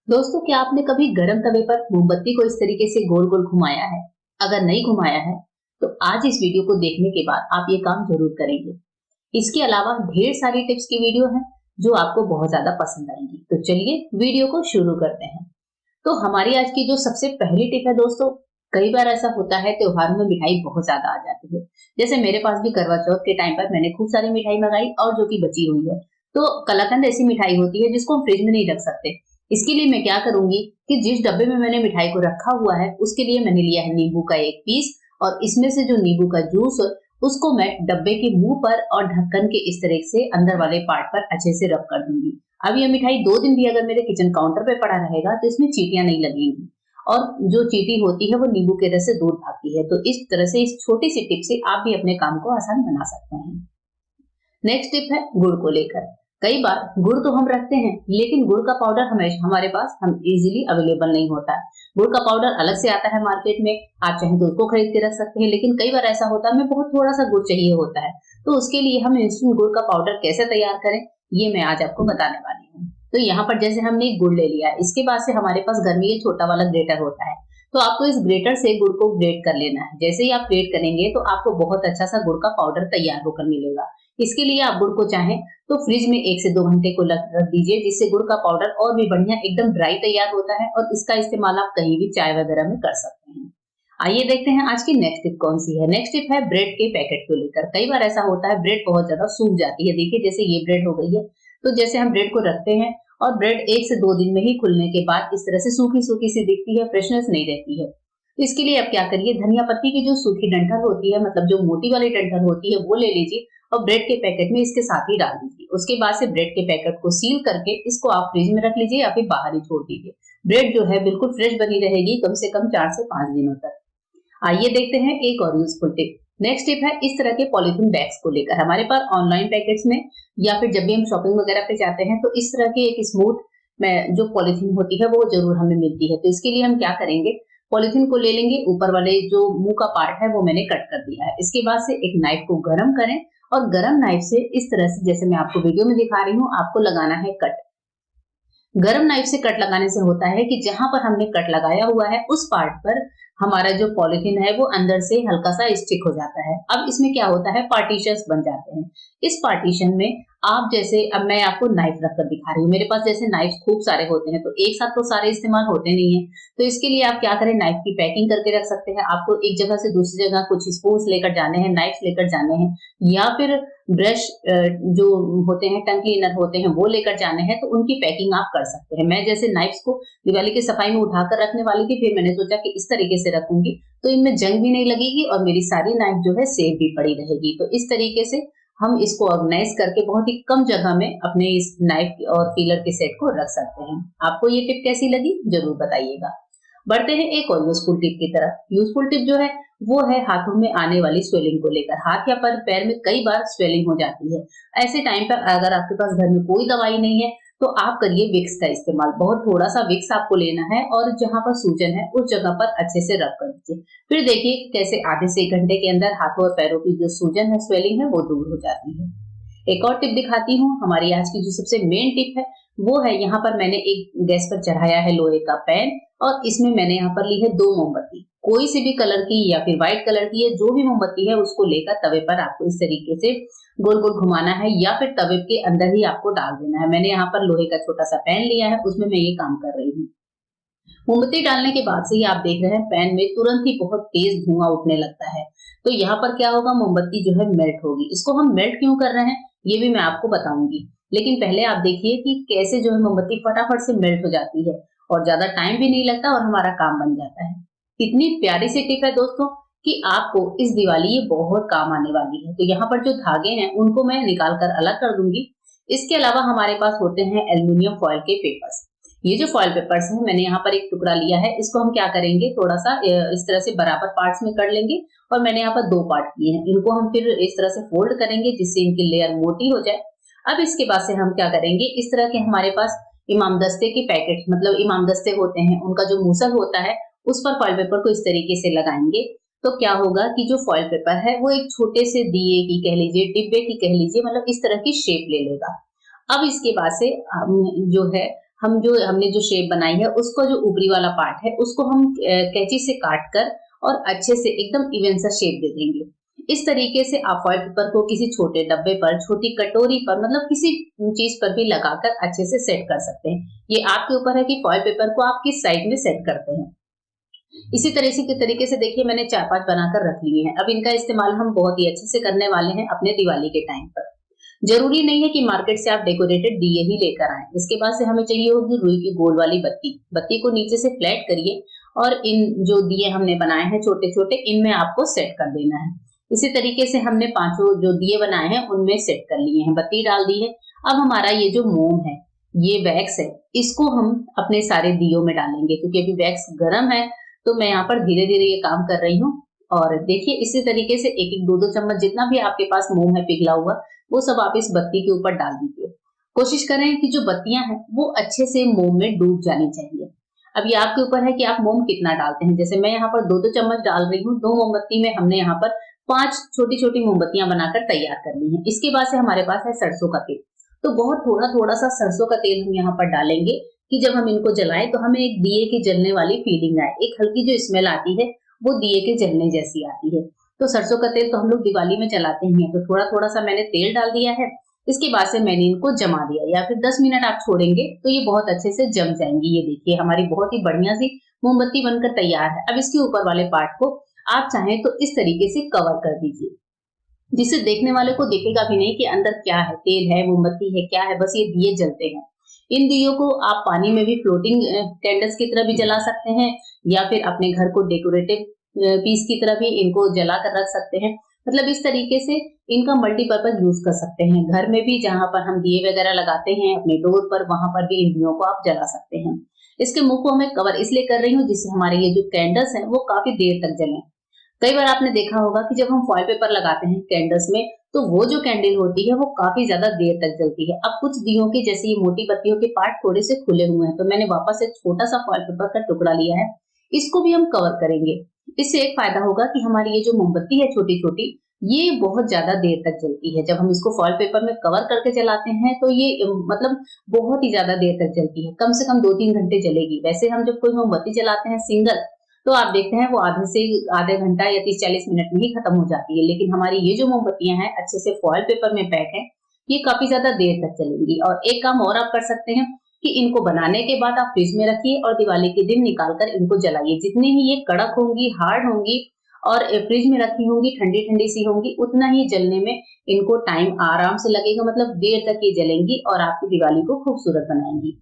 दोस्तों, क्या आपने कभी गरम तवे पर मोमबत्ती को इस तरीके से गोल गोल घुमाया है? अगर नहीं घुमाया है तो आज इस वीडियो को देखने के बाद आप ये काम जरूर करेंगे। इसके अलावा ढेर सारी टिप्स की वीडियो है जो आपको बहुत ज्यादा पसंद आएंगी। तो चलिए वीडियो को शुरू करते हैं। तो हमारी आज की जो सबसे पहली टिप है दोस्तों, कई बार ऐसा होता है त्योहारों में मिठाई बहुत ज्यादा आ जाती है। जैसे मेरे पास भी करवा चौथ के टाइम पर मैंने खूब सारी मिठाई मंगाई और जो कि बची हुई है। तो कलाकंद ऐसी मिठाई होती है जिसको हम फ्रिज में नहीं रख सकते। इसके लिए मैं क्या करूंगी कि जिस डब्बे में मैंने मिठाई को रखा हुआ है उसके लिए मैंने लिया है नींबू का एक पीस, और इसमें से जो नींबू का जूस उसको मैं डब्बे के मुंह पर और ढक्कन के इस तरह से अंदर वाले पार्ट पर अच्छे से रब कर दूंगी। अब ये मिठाई 2 दिन भी अगर मेरे किचन काउंटर पे पड़ा रहेगा तो इसमें चींटियां नहीं लगेंगी, और जो चींटी होती है वो नींबू के रस से दूर भागती है। तो इस तरह से इस छोटी सी टिप से आप भी अपने काम को आसान बना सकते हैं। नेक्स्ट टिप है गुड़ को लेकर। कई बार गुड़ तो हम रखते हैं लेकिन गुड़ का पाउडर हमेशा हमारे पास हम इजीली अवेलेबल नहीं होता है। गुड़ का पाउडर अलग से आता है मार्केट में, आप चाहें तो उसको खरीद के रख सकते हैं। लेकिन कई बार ऐसा होता है हमें बहुत थोड़ा सा गुड़ चाहिए होता है, तो उसके लिए हम इंस्टेंट गुड़ का पाउडर कैसे तैयार करें ये मैं आज आपको बताने वाली हूँ। तो यहाँ पर जैसे हमने गुड़ ले लिया है, इसके बाद से हमारे पास घर में ये छोटा वाला ग्रेटर होता है। तो आपको इस ग्रेटर से गुड़ को ग्रेट कर लेना है। जैसे ही आप ग्रेट करेंगे तो आपको बहुत अच्छा सा गुड़ का पाउडर तैयार होकर मिलेगा। इसके लिए आप गुड़ को चाहें तो फ्रिज में 1 से 2 घंटे को रख दीजिए, जिससे गुड़ का पाउडर और भी बढ़िया एकदम ड्राई तैयार होता है, और इसका इस्तेमाल आप कहीं भी चाय वगैरह में कर सकते हैं। आइए देखते हैं आज की नेक्स्ट टिप कौन सी है। नेक्स्ट टिप है ब्रेड के पैकेट को लेकर। कई बार ऐसा होता है ब्रेड बहुत ज्यादा सूख जाती है। देखिए जैसे ये ब्रेड हो गई है, तो जैसे हम ब्रेड को रखते हैं और ब्रेड 1 से 2 दिन में ही खुलने के बाद इस तरह से सूखी सूखी सी दिखती है, फ्रेशनेस नहीं रहती है। तो इसके लिए आप क्या करिए, धनिया पत्ती की जो सूखी डंठल होती है, मतलब जो मोटी वाली डंठल होती है, वो ले लीजिए और ब्रेड के पैकेट में इसके साथ ही डाल दीजिए। उसके बाद से ब्रेड के पैकेट को सील करके इसको आप फ्रिज में रख लीजिए या फिर बाहर ही छोड़ दीजिए। ब्रेड जो है बिल्कुल फ्रेश बनी रहेगी कम से कम 4 से 5 दिनों तक। आइए देखते हैं एक और यूजफुल टिप। नेक्स्ट टिप है इस तरह के पॉलिथीन बैग्स को लेकर। हमारे पास ऑनलाइन पैकेट्स में या फिर जब भी हम शॉपिंग वगैरह पे जाते हैं तो इस तरह की एक स्मूथ में जो पॉलिथीन होती है वो जरूर हमें मिलती है। तो इसके लिए हम क्या करेंगे, पॉलिथीन को ले लेंगे, ऊपर वाले जो मुंह का पार्ट है वो मैंने कट कर दिया है। इसके बाद से एक नाइफ को गरम करें और गरम नाइफ से इस तरह से, जैसे मैं आपको वीडियो में दिखा रही हूँ, आपको लगाना है कट। गरम नाइफ से कट लगाने से होता है कि जहां पर हमने कट लगाया हुआ है उस पार्ट पर हमारा जो पॉलिथीन है वो अंदर से हल्का सा स्टिक हो जाता है। अब इसमें क्या होता है, पार्टीशंस बन जाते हैं। इस पार्टीशन में आप जैसे, अब मैं आपको नाइफ रखकर दिखा रही हूँ, मेरे पास जैसे नाइफ खूब सारे होते हैं तो एक साथ तो सारे इस्तेमाल होते नहीं है। तो इसके लिए आप क्या करें, नाइफ की पैकिंग करके रख सकते हैं। आपको एक जगह से दूसरी जगह कुछ स्पून लेकर जाने हैं, नाइफ लेकर जाने हैं, या फिर ब्रश जो होते हैं, टंग क्लीनर होते हैं, वो लेकर जाने हैं, तो उनकी पैकिंग आप कर सकते हैं। मैं जैसे नाइफ्स को दिवाली की सफाई में उठाकर रखने वाली थी, फिर मैंने सोचा कि इस तरीके से रखूंगी तो इनमें जंग भी नहीं लगेगी और मेरी सारी नाइफ जो है सेफ भी पड़ी रहेगी। तो इस तरीके से हम इसको ऑर्गेनाइज करके बहुत ही कम जगह में अपने इस नाइफ और फीलर के सेट को रख सकते हैं। आपको ये टिप कैसी लगी जरूर बताइएगा। बढ़ते हैं एक और यूजफुल टिप की तरफ। यूजफुल टिप जो है वो है हाथों में आने वाली स्वेलिंग को लेकर। हाथ या पैर में कई बार स्वेलिंग हो जाती है। ऐसे टाइम पर अगर आपके पास घर में कोई दवाई नहीं है तो आप करिए विक्स का इस्तेमाल। बहुत थोड़ा सा विक्स आपको लेना है और जहां पर सूजन है उस जगह पर अच्छे से रब कर दीजिए। फिर देखिए कैसे आधे से 1 घंटे के अंदर हाथों और पैरों की जो सूजन है, स्वेलिंग है, वो दूर हो जाती है। एक और टिप दिखाती हूँ। हमारी आज की जो सबसे मेन टिप है वो है, यहाँ पर मैंने एक गैस पर चढ़ाया है लोहे का पैन, और इसमें मैंने यहाँ पर ली है 2 मोमबत्ती। कोई सी भी कलर की या फिर व्हाइट कलर की है, जो भी मोमबत्ती है उसको लेकर तवे पर आपको इस तरीके से गोल गोल घुमाना है या फिर तवे के अंदर ही आपको डाल देना है। मैंने यहाँ पर लोहे का छोटा सा पैन लिया है, उसमें मैं ये काम कर रही हूँ। मोमबत्ती डालने के बाद से ही आप देख रहे हैं पैन में तुरंत ही बहुत तेज धुआं उठने लगता है। तो यहाँ पर क्या होगा, मोमबत्ती जो है मेल्ट होगी। इसको हम मेल्ट क्यों कर रहे हैं ये भी मैं आपको बताऊंगी, लेकिन पहले आप देखिए कि कैसे जो है मोमबत्ती फटाफट से मेल्ट हो जाती है और ज्यादा टाइम भी नहीं लगता और हमारा काम बन जाता है। इतनी प्यारी सी टिप है दोस्तों कि आपको इस दिवाली ये बहुत काम आने वाली है। तो यहाँ पर जो धागे हैं उनको मैं निकाल कर अलग कर दूंगी। इसके अलावा हमारे पास होते हैं एल्यूमिनियम फॉइल के पेपर्स। ये जो फॉइल पेपर्स है, मैंने यहाँ पर एक टुकड़ा लिया है, इसको हम क्या करेंगे, थोड़ा सा इस तरह से बराबर पार्ट्स में कर लेंगे, और मैंने यहाँ पर 2 पार्ट किए हैं। इनको हम फिर इस तरह से फोल्ड करेंगे जिससे इनकी लेयर मोटी हो जाए। अब इसके बाद से हम क्या करेंगे, इस तरह के हमारे पास इमाम दस्ते के पैकेट, मतलब इमाम दस्ते होते हैं, उनका जो मूसल होता है उस पर फॉइल पेपर को इस तरीके से लगाएंगे। तो क्या होगा कि जो फॉइल पेपर है वो एक छोटे से दिए की कह लीजिए, डिब्बे की कह लीजिए, मतलब इस तरह की शेप ले लेगा। अब इसके बाद से जो है हमने जो शेप बनाई है उसको जो ऊपरी वाला पार्ट है उसको हम कैंची से काट कर और अच्छे से एकदम इवन सा शेप दे देंगे। इस तरीके से आप फॉइल पेपर को किसी छोटे डब्बे पर, छोटी कटोरी पर, मतलब किसी चीज पर भी लगाकर अच्छे से सेट कर सकते हैं। ये आपके ऊपर है कि फॉइल पेपर को आप किस साइज में सेट करते हैं। इसी तरह से के तरीके से देखिए मैंने 4-5 बनाकर रख लिए हैं। अब इनका इस्तेमाल हम बहुत ही अच्छे से करने वाले हैं अपने दिवाली के टाइम पर। जरूरी नहीं है कि मार्केट से आप डेकोरेटेड दिए ही लेकर आएं। इसके बाद से हमें चाहिए होगी रुई की गोल वाली बत्ती। बत्ती को नीचे से फ्लैट करिए और इन जो दिए हमने बनाए हैं छोटे छोटे, इनमें आपको सेट कर देना है। इसी तरीके से हमने 5 जो दिए बनाए हैं उनमें सेट कर लिए हैं, बत्ती डाल दी है। अब हमारा ये जो मोम है, ये वैक्स है, इसको हम अपने सारे दियों में डालेंगे। क्योंकि अभी वैक्स गर्म है तो मैं यहाँ पर धीरे धीरे ये काम कर रही हूँ। और देखिए इसी तरीके से एक एक 2-2 चम्मच जितना भी आपके पास मोम है पिघला हुआ, वो सब आप इस बत्ती के ऊपर डाल दीजिए। कोशिश करें कि जो बत्तियां हैं वो अच्छे से मोम में डूब जानी चाहिए। अब ये आपके ऊपर है कि आप मोम कितना डालते हैं। जैसे मैं यहाँ पर 2-2 चम्मच डाल रही हूँ। 2 मोमबत्ती में हमने यहाँ पर 5 छोटी छोटी मोमबत्तियां बनाकर तैयार कर ली हैं। इसके बाद से हमारे पास है सरसों का तेल। तो बहुत थोड़ा थोड़ा सा सरसों का तेल हम यहाँ पर डालेंगे कि जब हम इनको जलाएं तो हमें एक दिए के जलने वाली फीलिंग आए। एक हल्की जो स्मेल आती है वो दिए के जलने जैसी आती है। तो सरसों का तेल तो हम लोग दिवाली में जलाते ही हैं। तो थोड़ा थोड़ा सा मैंने तेल डाल दिया है। इसके बाद से मैंने इनको जमा दिया, या फिर 10 मिनट आप छोड़ेंगे तो ये बहुत अच्छे से जम जाएंगी। ये देखिए हमारी बहुत ही बढ़िया सी मोमबत्ती बनकर तैयार है। अब इसके ऊपर वाले पार्ट को आप चाहें तो इस तरीके से कवर कर दीजिए, जिससे देखने वाले को दिखेगा भी नहीं कि अंदर क्या है, तेल है, मोमबत्ती है, क्या है, बस ये दिए जलते हैं। इन दियों को आप पानी में भी फ्लोटिंग कैंडल्स की तरह भी जला सकते हैं, या फिर अपने घर को डेकोरेटिव पीस की तरह भी इनको जला कर रख सकते हैं। मतलब इस तरीके से इनका मल्टीपर्पज यूज कर सकते हैं। घर में भी जहां पर हम दिए वगैरह लगाते हैं अपने डोर पर, वहां पर भी इन दियों को आप जला सकते हैं। इसके मुंह को मैं कवर इसलिए कर रही हूँ जिससे हमारे ये जो कैंडल्स हैं वो काफी देर तक जलें। कई बार आपने देखा होगा कि जब हम फॉइल पेपर लगाते हैं कैंडल्स में, तो वो जो कैंडल होती है वो काफी ज्यादा देर तक जलती है। अब कुछ दियों के जैसे ये मोटी बत्तियों के पार्ट थोड़े से खुले हुए हैं, तो मैंने वापस एक छोटा सा फॉइल पेपर का टुकड़ा लिया है, इसको भी हम कवर करेंगे। इससे एक फायदा होगा कि हमारी ये जो मोमबत्ती है छोटी छोटी, ये बहुत ज्यादा देर तक जलती है। जब हम इसको फॉइल पेपर में कवर करके जलाते हैं तो ये मतलब बहुत ही ज्यादा देर तक जलती है, कम से कम 2-3 घंटे जलेगी। वैसे हम जब कोई मोमबत्ती जलाते हैं सिंगल, तो आप देखते हैं वो आधे घंटा या 30-40 मिनट में ही खत्म हो जाती है। लेकिन हमारी ये जो मोमबत्तियां हैं अच्छे से फॉइल पेपर में पैक है, ये काफी ज्यादा देर तक चलेंगी। और एक काम और आप कर सकते हैं कि इनको बनाने के बाद आप फ्रिज में रखिए और दिवाली के दिन निकाल कर इनको जलाइए। जितनी ही ये कड़क होंगी, हार्ड होंगी और फ्रिज में रखी होंगी, ठंडी ठंडी सी होंगी, उतना ही जलने में इनको टाइम आराम से लगेगा। मतलब देर तक ये जलेंगी और आपकी दिवाली को खूबसूरत बनाएंगी।